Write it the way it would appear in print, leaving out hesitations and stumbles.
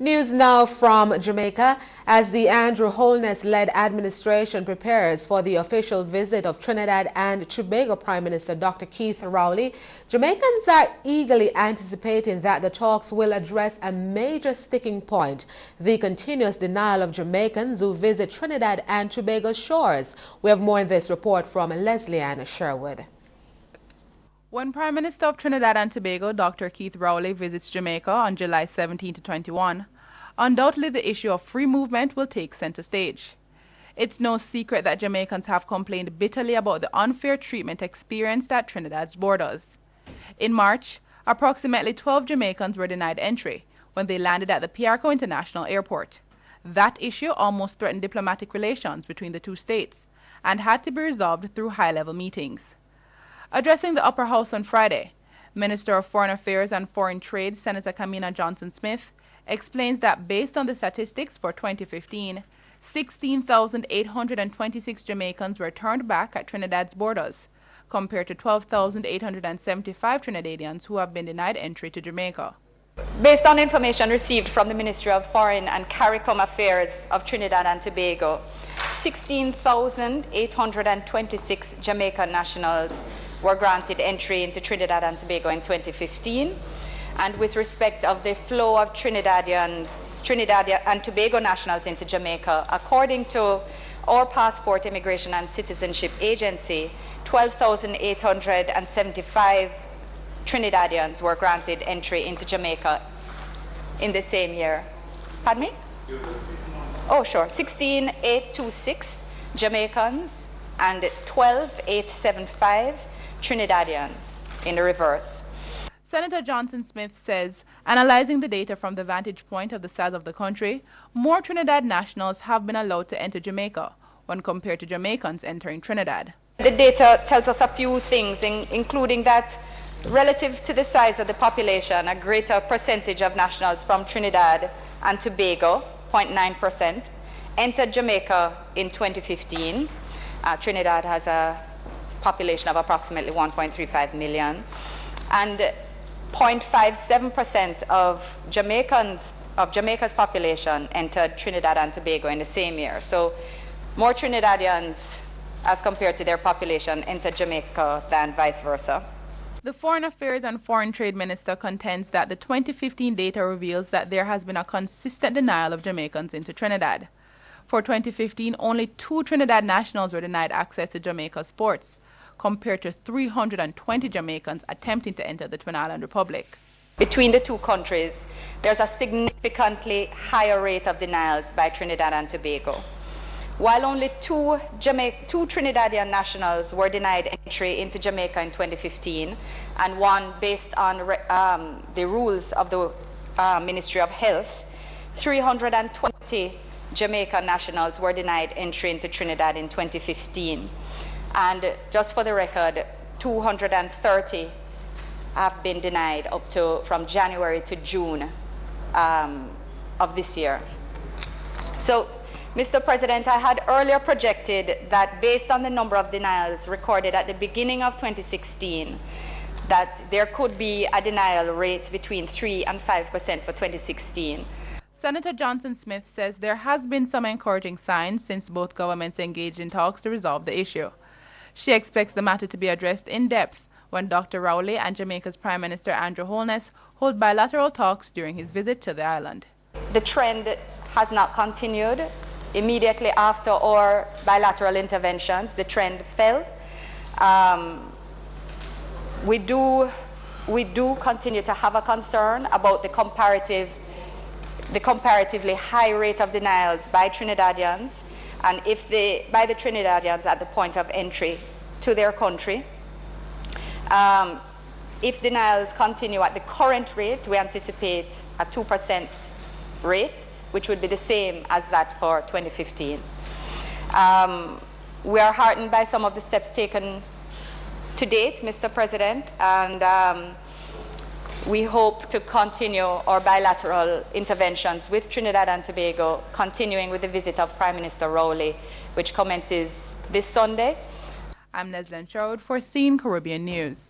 News now from Jamaica. As the Andrew Holness-led administration prepares for the official visit of Trinidad and Tobago Prime Minister Dr. Keith Rowley, Jamaicans are eagerly anticipating that the talks will address a major sticking point: the continuous denial of Jamaicans who visit Trinidad and Tobago shores. We have more in this report from Leslie Ann Sherwood. When Prime Minister of Trinidad and Tobago, Dr. Keith Rowley, visits Jamaica on July 17 to 21, undoubtedly the issue of free movement will take center stage. It's no secret that Jamaicans have complained bitterly about the unfair treatment experienced at Trinidad's borders. In March, approximately 12 Jamaicans were denied entry when they landed at the Piarco International Airport. That issue almost threatened diplomatic relations between the two states and had to be resolved through high-level meetings. Addressing the Upper House on Friday, Minister of Foreign Affairs and Foreign Trade Senator Kamina Johnson-Smith explains that based on the statistics for 2015, 16,826 Jamaicans were turned back at Trinidad's borders, compared to 12,875 Trinidadians who have been denied entry to Jamaica. Based on information received from the Ministry of Foreign and CARICOM Affairs of Trinidad and Tobago, 16,826 Jamaican nationals were granted entry into Trinidad and Tobago in 2015. And with respect of the flow of Trinidad and Tobago nationals into Jamaica, according to our Passport, Immigration and Citizenship Agency, 12,875 Trinidadians were granted entry into Jamaica in the same year. Pardon me? Oh, sure. 16,826 Jamaicans and 12,875 Trinidadians in the reverse. Senator Johnson-Smith says, analyzing the data from the vantage point of the size of the country, more Trinidad nationals have been allowed to enter Jamaica when compared to Jamaicans entering Trinidad. The data tells us a few things, including that relative to the size of the population, a greater percentage of nationals from Trinidad and Tobago, 0.9%, entered Jamaica in 2015. Trinidad has a population of approximately 1.35 million, and 0.57% of Jamaica's population entered Trinidad and Tobago in the same year. So more Trinidadians as compared to their population entered Jamaica than vice versa. The Foreign Affairs and Foreign Trade Minister contends that the 2015 data reveals that there has been a consistent denial of Jamaicans into Trinidad. For 2015, only 2 Trinidad nationals were denied access to Jamaica's ports, compared to 320 Jamaicans attempting to enter the Twin Island Republic. Between the two countries, there's a significantly higher rate of denials by Trinidad and Tobago. While only 2 Trinidadian nationals were denied entry into Jamaica in 2015, and one based on the rules of the Ministry of Health, 320 Jamaican nationals were denied entry into Trinidad in 2015. And just for the record, 230 have been denied from January to June of this year. So, Mr. President, I had earlier projected that based on the number of denials recorded at the beginning of 2016, that there could be a denial rate between 3 and 5% for 2016. Senator Johnson-Smith says there has been some encouraging signs since both governments engaged in talks to resolve the issue. She expects the matter to be addressed in depth when Dr. Rowley and Jamaica's Prime Minister Andrew Holness hold bilateral talks during his visit to the island. The trend has not continued. Immediately after our bilateral interventions, the trend fell. We do continue to have a concern about the comparatively high rate of denials by Trinidadians, and by the Trinidadians at the point of entry to their country. If denials continue at the current rate, we anticipate a 2% rate, which would be the same as that for 2015. We are heartened by some of the steps taken to date, Mr. President, and we hope to continue our bilateral interventions with Trinidad and Tobago, continuing with the visit of Prime Minister Rowley, which commences this Sunday. I'm Leslie Ann Sherwood for CEEN Caribbean News.